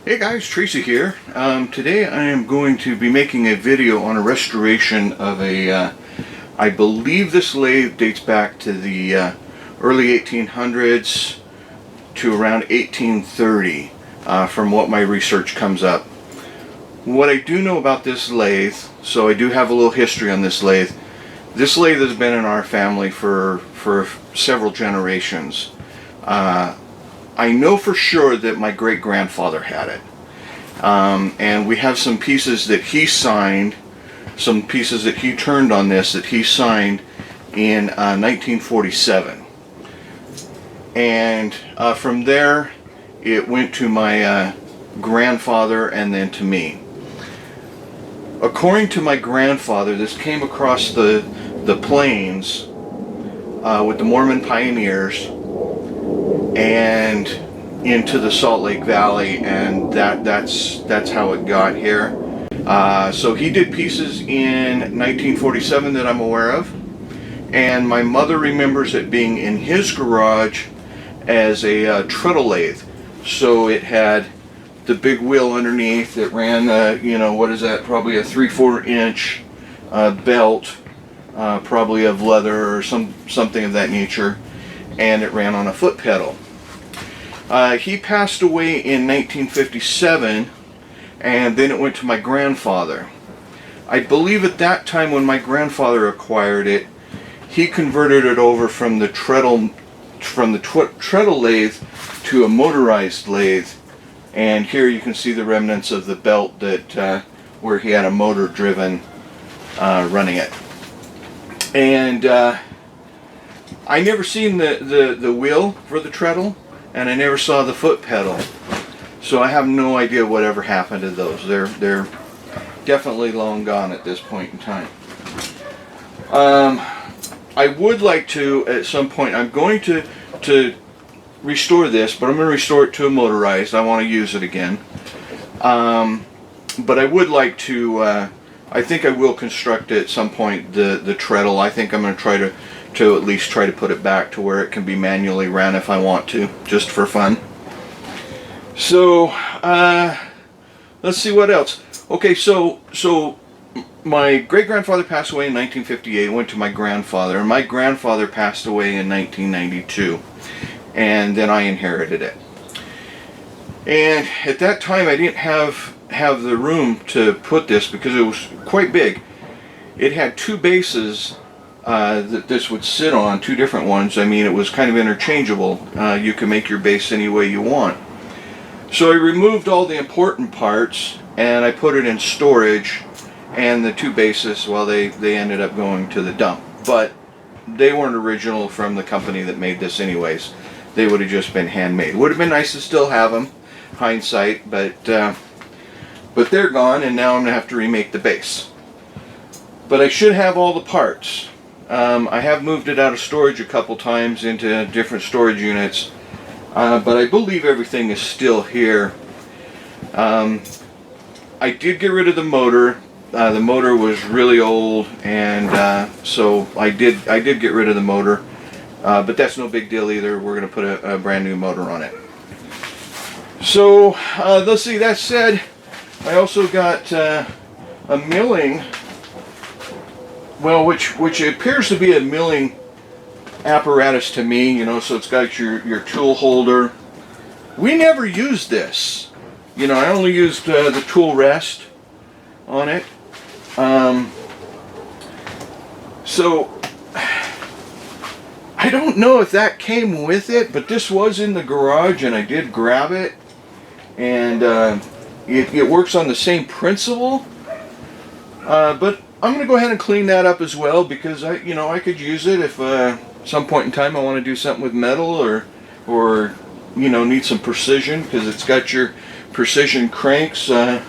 Hey guys, Tracy here. Today I am going to be making a video on a restoration of I believe this lathe dates back to the early 1800s to around 1830 from what my research comes up. What I do know about this lathe, so I do have a little history on this lathe. This lathe has been in our family for several generations. I know for sure that my great-grandfather had it. And we have some pieces that he signed, some pieces that he turned on this that he signed in 1947. And from there it went to my grandfather and then to me. According to my grandfather, this came across the plains with the Mormon pioneers and into the Salt Lake Valley, and that's how it got here. So he did pieces in 1947 that I'm aware of, and my mother remembers it being in his garage as a treadle lathe. So it had the big wheel underneath that ran, what is that, probably a 3/4 inch belt, probably of leather or something of that nature, and it ran on a foot pedal. He passed away in 1957, and then it went to my grandfather. I believe at that time when my grandfather acquired it, he converted it over from the treadle lathe to a motorized lathe, and here you can see the remnants of the belt that where he had a motor driven running it. And I never seen the wheel for the treadle, and I never saw the foot pedal, so I have no idea whatever happened to those. They're definitely long gone at this point in time. I would like to, at some point, I'm going to restore this, but I'm going to restore it to a motorized. I want to use it again. But I would like to, I think I will construct at some point the treadle. I think I'm going to try to at least try to put it back to where it can be manually ran if I want to, just for fun. So let's see what else. Okay, so my great-grandfather passed away in 1958, went to my grandfather, and my grandfather passed away in 1992, and then I inherited it. And at that time I didn't have the room to put this because it was quite big. It had two bases that this would sit on, two different ones. I mean, it was kind of interchangeable. You can make your base any way you want. So I removed all the important parts and I put it in storage, and the two bases, well, they ended up going to the dump. But they weren't original from the company that made this anyways. They would have just been handmade. Would have been nice to still have them, hindsight, but they're gone, and now I'm going to have to remake the base. But I should have all the parts. I have moved it out of storage a couple times into different storage units, but I believe everything is still here. I did get rid of the motor. The motor was really old, and so I did get rid of the motor, but that's no big deal either. We're going to put a brand new motor on it. So let's see, that said, I also got a milling, well, which appears to be a milling apparatus to me, so it's got your tool holder. We never used this. I only used the tool rest on it. So I don't know if that came with it, but this was in the garage and I did grab it, and it works on the same principle, but I'm going to go ahead and clean that up as well, because I could use it if some point in time I want to do something with metal or need some precision, because it's got your precision cranks on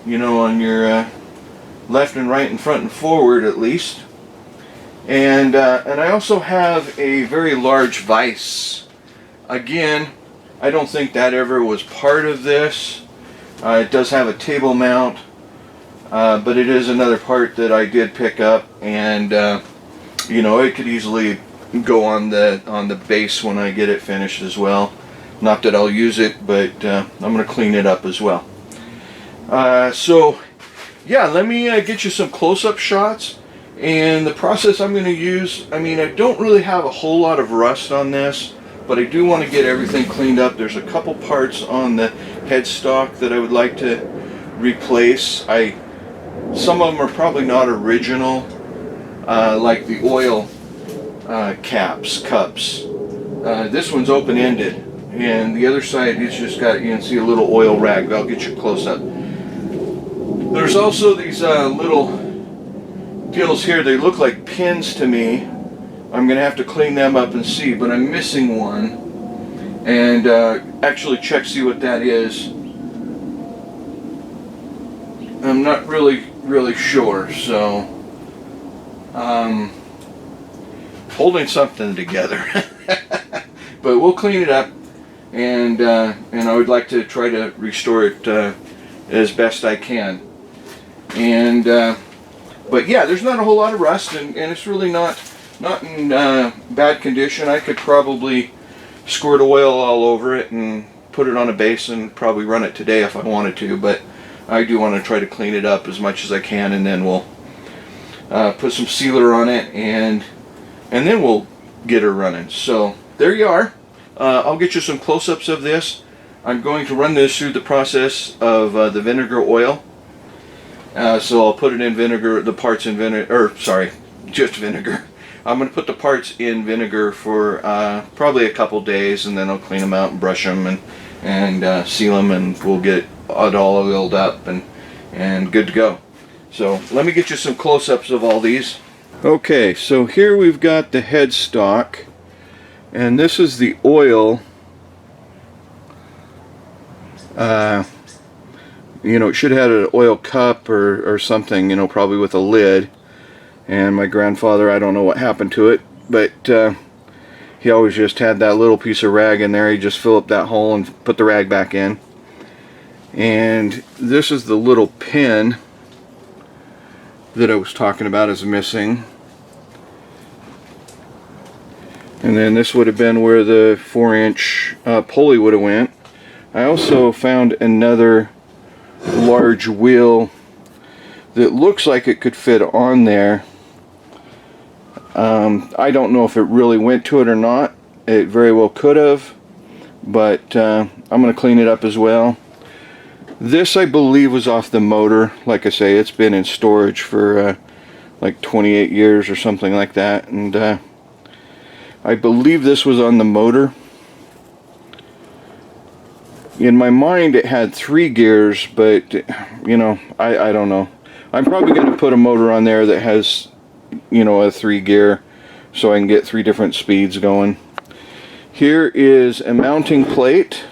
your left and right and front and forward at least. And I also have a very large vise. Again, I don't think that ever was part of this. It does have a table mount, but it is another part that I did pick up, and it could easily go on the base when I get it finished as well. Not that I'll use it, but I'm going to clean it up as well. So yeah, let me get you some close-up shots. And the process I'm going to use, I mean, I don't really have a whole lot of rust on this, but I do want to get everything cleaned up. There's a couple parts on the headstock that I would like to replace. Some of them are probably not original, like the oil cups. This one's open-ended, and the other side it's just got, you can see a little oil rag. I'll get you close up. There's also these little deals here. They look like pins to me. I'm gonna have to clean them up and see, but I'm missing one, and actually check, see what that is. I'm not really sure, so holding something together. But we'll clean it up, and I would like to try to restore it as best I can. And but yeah, there's not a whole lot of rust, and it's really not in bad condition. I could probably squirt oil all over it and put it on a base and probably run it today if I wanted to, but I do want to try to clean it up as much as I can, and then we'll put some sealer on it, and then we'll get her running. So there you are. I'll get you some close-ups of this. I'm going to run this through the process of the vinegar oil. So I'll put it in vinegar, the parts in vinegar, or sorry, just vinegar. I'm going to put the parts in vinegar for probably a couple days, and then I'll clean them out and brush them and seal them, and we'll get it all oiled up and good to go. So let me get you some close-ups of all these. Okay, so here we've got the headstock, and this is the oil. You know, it should have had an oil cup or something, you know, probably with a lid. And my grandfather, I don't know what happened to it, but he always just had that little piece of rag in there. He'd just fill up that hole and put the rag back in. And this is the little pin that I was talking about is missing. And then this would have been where the 4-inch pulley would have went. I also found another large wheel that looks like it could fit on there. I don't know if it really went to it or not. It very well could have, but I'm going to clean it up as well. This, I believe, was off the motor. Like I say, it's been in storage for like 28 years or something like that, and I believe this was on the motor. In my mind it had 3 gears, but you know, I don't know. I'm probably going to put a motor on there that has, you know, a 3 gear, so I can get 3 different speeds going. Here is a mounting plate.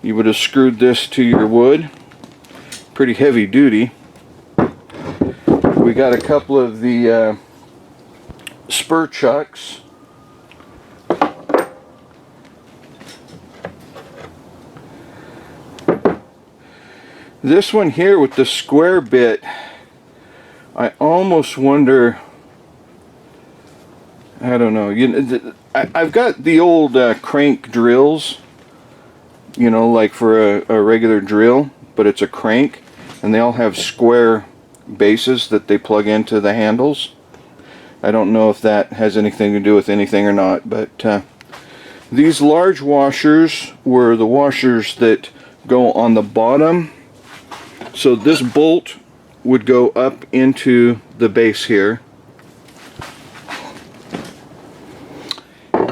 You would have screwed this to your wood. Pretty heavy duty. We got a couple of the spur chucks. This one here with the square bit, I almost wonder, I don't know, I've got the old crank drills, you know, like for a regular drill, but it's a crank, and they all have square bases that they plug into the handles. I don't know if that has anything to do with anything or not, but these large washers were the washers that go on the bottom. So this bolt would go up into the base here,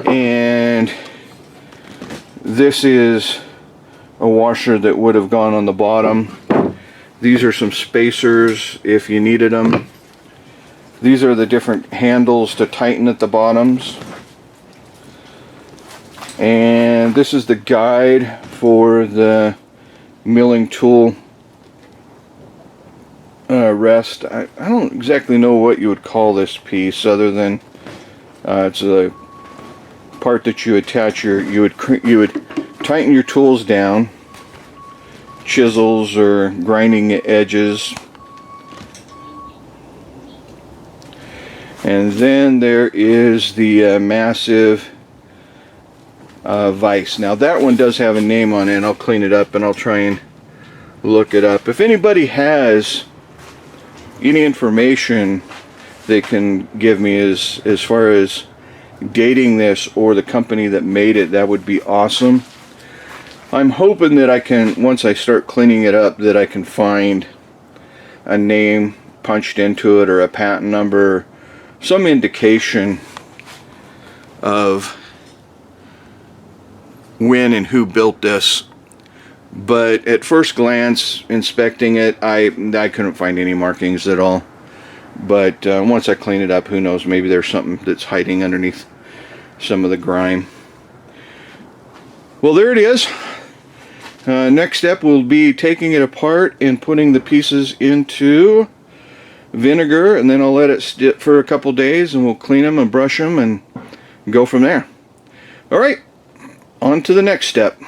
and this is a washer that would have gone on the bottom. These are some spacers if you needed them. These are the different handles to tighten at the bottoms, and this is the guide for the milling tool rest. I don't exactly know what you would call this piece, other than it's a part that you attach you would tighten your tools down, chisels or grinding edges, and then there is the massive vise. Now that one does have a name on it, and I'll clean it up and I'll try and look it up. If anybody has any information they can give me as far as dating this or the company that made it, that would be awesome. I'm hoping that I can, once I start cleaning it up, that I can find a name punched into it or a patent number, some indication of when and who built this. But at first glance, inspecting it, I couldn't find any markings at all. But once I clean it up, who knows, maybe there's something that's hiding underneath some of the grime. Well, there it is. Next step will be taking it apart and putting the pieces into vinegar, and then I'll let it sit for a couple days, and we'll clean them and brush them and go from there. Alright, on to the next step.